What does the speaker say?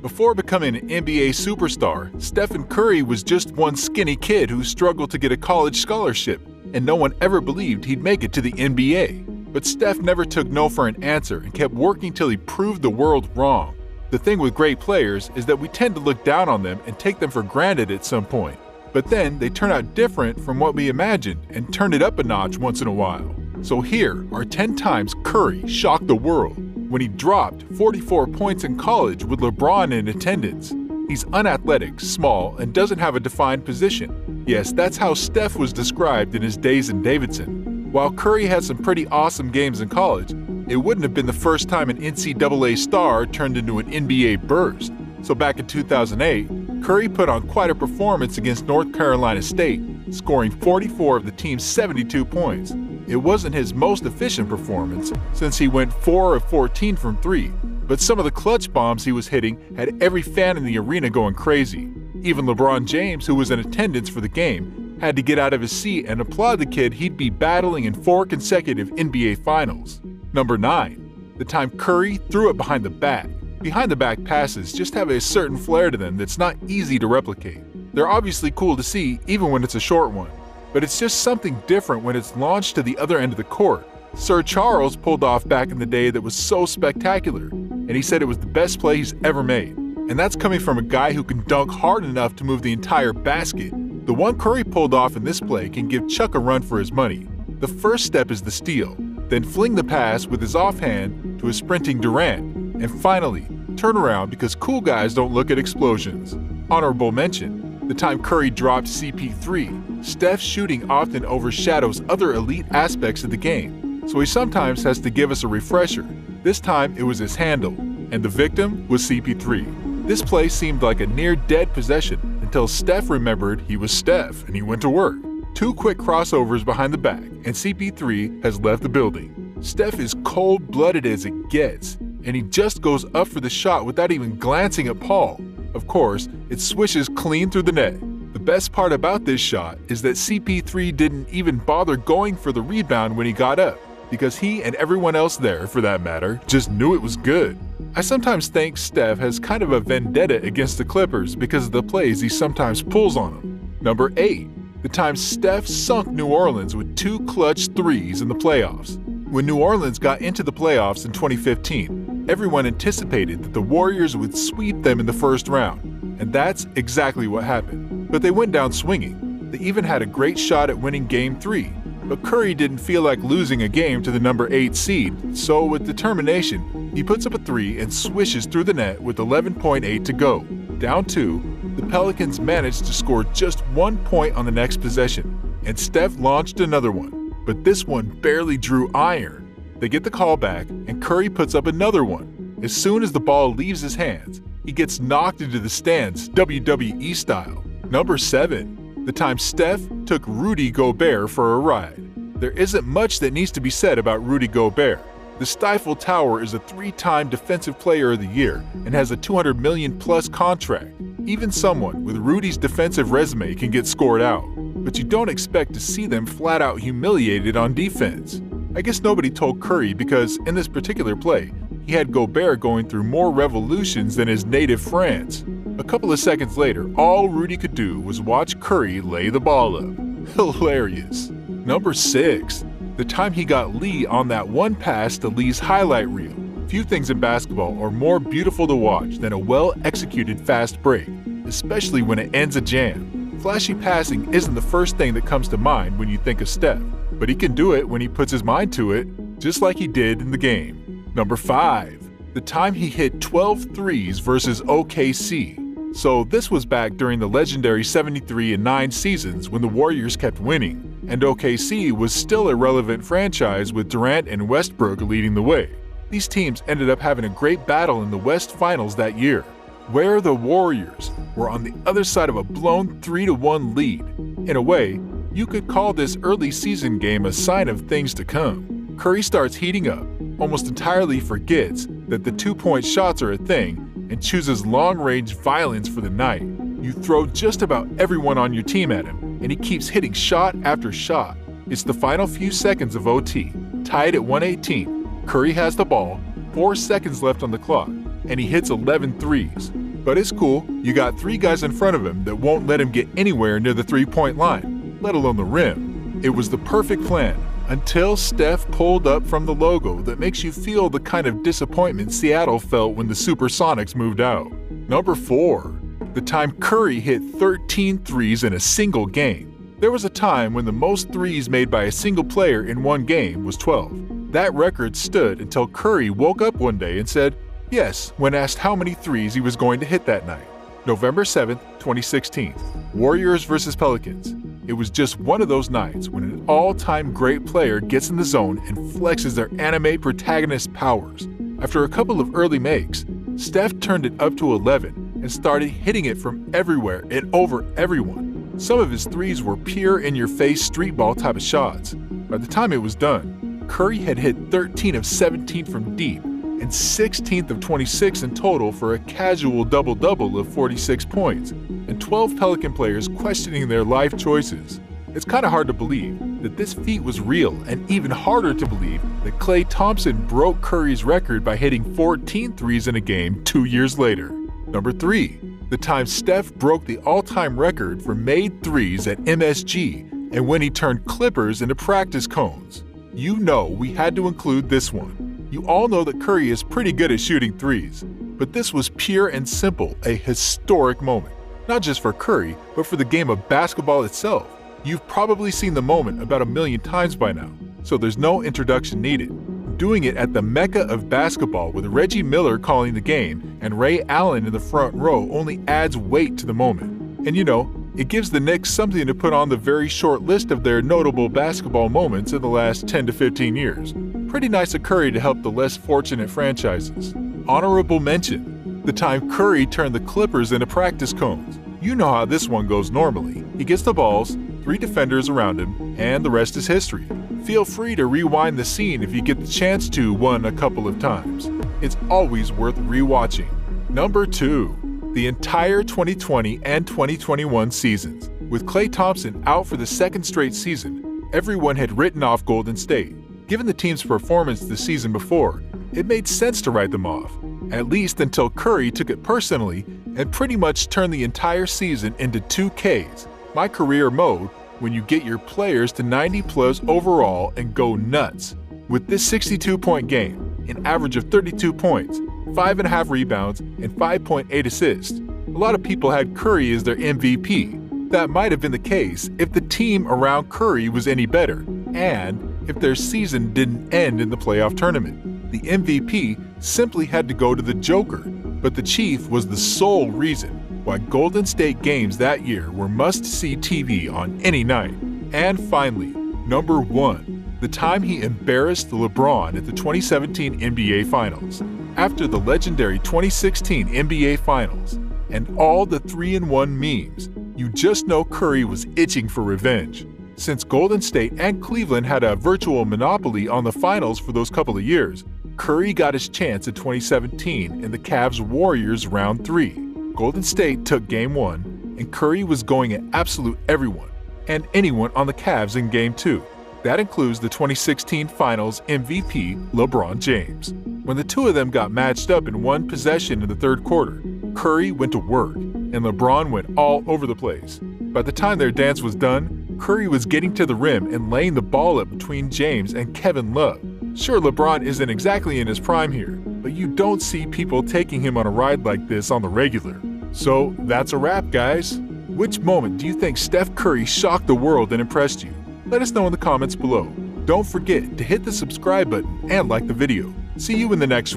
Before becoming an NBA superstar, Stephen Curry was just one skinny kid who struggled to get a college scholarship, and no one ever believed he'd make it to the NBA. But Steph never took no for an answer and kept working till he proved the world wrong. The thing with great players is that we tend to look down on them and take them for granted at some point. But then they turn out different from what we imagined and turn it up a notch once in a while. So here are 10 times Curry shocked the world when he dropped 44 points in college with LeBron in attendance. He's unathletic, small, and doesn't have a defined position. Yes, that's how Steph was described in his days in Davidson. While Curry had some pretty awesome games in college, it wouldn't have been the first time an NCAA star turned into an NBA burst. So back in 2008, Curry put on quite a performance against North Carolina State, scoring 44 of the team's 72 points. It wasn't his most efficient performance, since he went 4 of 14 from 3, but some of the clutch bombs he was hitting had every fan in the arena going crazy. Even LeBron James, who was in attendance for the game, had to get out of his seat and applaud the kid he'd be battling in 4 consecutive NBA Finals. Number 9. The time Curry threw it behind the back. Behind-the-back passes just have a certain flair to them that's not easy to replicate. They're obviously cool to see even when it's a short one, but it's just something different when it's launched to the other end of the court. Sir Charles pulled off back in the day that was so spectacular, and he said it was the best play he's ever made. And that's coming from a guy who can dunk hard enough to move the entire basket. The one Curry pulled off in this play can give Chuck a run for his money. The first step is the steal, then fling the pass with his offhand to a sprinting Durant, and finally, turn around because cool guys don't look at explosions. Honorable mention, the time Curry dropped CP3. Steph's shooting often overshadows other elite aspects of the game, so he sometimes has to give us a refresher. This time it was his handle, and the victim was CP3. This play seemed like a near-dead possession until Steph remembered he was Steph and he went to work. 2 quick crossovers behind the back, and CP3 has left the building. Steph is cold-blooded as it gets, and he just goes up for the shot without even glancing at Paul. Of course, it swishes clean through the net. The best part about this shot is that CP3 didn't even bother going for the rebound when he got up, because he and everyone else there, for that matter, just knew it was good. I sometimes think Steph has kind of a vendetta against the Clippers because of the plays he sometimes pulls on them. Number 8. The time Steph sunk New Orleans with 2 clutch threes in the playoffs. When New Orleans got into the playoffs in 2015, everyone anticipated that the Warriors would sweep them in the first round, and that's exactly what happened. But they went down swinging. They even had a great shot at winning Game 3, but Curry didn't feel like losing a game to the number 8 seed, so with determination, he puts up a 3 and swishes through the net with 11.8 to go. Down 2, the Pelicans managed to score just 1 point on the next possession, and Steph launched another one. But this one barely drew iron. They get the call back, and Curry puts up another one. As soon as the ball leaves his hands, he gets knocked into the stands, WWE style. Number 7. The time Steph took Rudy Gobert for a ride. There isn't much that needs to be said about Rudy Gobert. The Stifle Tower is a 3-time Defensive Player of the Year and has a $200 million+ contract. Even someone with Rudy's defensive resume can get scored out, but you don't expect to see them flat out humiliated on defense. I guess nobody told Curry because in this particular play, he had Gobert going through more revolutions than his native France. A couple of seconds later, all Rudy could do was watch Curry lay the ball up. Hilarious. Number 6. The time he got Lee on that one pass to Lee's highlight reel. Few things in basketball are more beautiful to watch than a well-executed fast break, especially when it ends a jam. Flashy passing isn't the first thing that comes to mind when you think of Steph, but he can do it when he puts his mind to it, just like he did in the game. Number 5. The time he hit 12 threes versus OKC. So this was back during the legendary 73-9 seasons when the Warriors kept winning, and OKC was still a relevant franchise with Durant and Westbrook leading the way. These teams ended up having a great battle in the West Finals that year, where the Warriors were on the other side of a blown 3-1 lead. In a way, you could call this early season game a sign of things to come. Curry starts heating up, almost entirely forgets that the 2-point shots are a thing, and chooses long-range violence for the night. You throw just about everyone on your team at him, and he keeps hitting shot after shot. It's the final few seconds of OT, tied at 118. Curry has the ball, 4 seconds left on the clock, and he hits 11 threes. But it's cool, you got 3 guys in front of him that won't let him get anywhere near the 3-point line, let alone the rim. It was the perfect plan, until Steph pulled up from the logo that makes you feel the kind of disappointment Seattle felt when the Supersonics moved out. Number 4. The time Curry hit 13 threes in a single game. There was a time when the most threes made by a single player in one game was 12. That record stood until Curry woke up one day and said yes when asked how many threes he was going to hit that night. November 7, 2016. Warriors vs. Pelicans. It was just one of those nights when an all-time great player gets in the zone and flexes their anime protagonist powers. After a couple of early makes, Steph turned it up to 11 and started hitting it from everywhere and over everyone. Some of his threes were pure in-your-face street ball type of shots. By the time it was done, Curry had hit 13 of 17 from deep and 16th of 26 in total for a casual double-double of 46 points, and 12 Pelican players questioning their life choices. It's kind of hard to believe that this feat was real, and even harder to believe that Klay Thompson broke Curry's record by hitting 14 threes in a game 2 years later. Number 3. The time Steph broke the all-time record for made threes at MSG and when he turned clippers into practice cones. You know we had to include this one. You all know that Curry is pretty good at shooting threes, but this was pure and simple a historic moment. Not just for Curry, but for the game of basketball itself. You've probably seen the moment about 1,000,000 times by now, so there's no introduction needed. Doing it at the mecca of basketball with Reggie Miller calling the game and Ray Allen in the front row only adds weight to the moment. And you know, it gives the Knicks something to put on the very short list of their notable basketball moments in the last 10 to 15 years. Pretty nice of Curry to help the less fortunate franchises. Honorable mention: the time Curry turned the Clippers into practice cones. You know how this one goes normally. He gets the balls, 3 defenders around him, and the rest is history. Feel free to rewind the scene if you get the chance to one a couple of times. It's always worth rewatching. Number 2. The entire 2020 and 2021 seasons. With Klay Thompson out for the second straight season, everyone had written off Golden State. Given the team's performance the season before, it made sense to write them off, at least until Curry took it personally and pretty much turned the entire season into 2Ks, my career mode, when you get your players to 90 plus overall and go nuts. With this 62-point game, an average of 32 points, 5.5 rebounds, and 5.8 assists, a lot of people had Curry as their MVP. That might have been the case if the team around Curry was any better, and if their season didn't end in the playoff tournament. The MVP simply had to go to the Joker, but the Chief was the sole reason why Golden State games that year were must-see TV on any night. And finally, number 1, the time he embarrassed LeBron at the 2017 NBA Finals. After the legendary 2016 NBA Finals and all the 3-and-1 memes, you just know Curry was itching for revenge. Since Golden State and Cleveland had a virtual monopoly on the finals for those couple of years, Curry got his chance in 2017 in the Cavs-Warriors Round 3. Golden State took Game 1, and Curry was going at absolute everyone and anyone on the Cavs in Game 2. That includes the 2016 Finals MVP LeBron James. When the two of them got matched up in one possession in the third quarter, Curry went to work, and LeBron went all over the place. By the time their dance was done, Curry was getting to the rim and laying the ball up between James and Kevin Love. Sure, LeBron isn't exactly in his prime here, but you don't see people taking him on a ride like this on the regular. So that's a wrap, guys. Which moment do you think Steph Curry shocked the world and impressed you? Let us know in the comments below. Don't forget to hit the subscribe button and like the video. See you in the next one.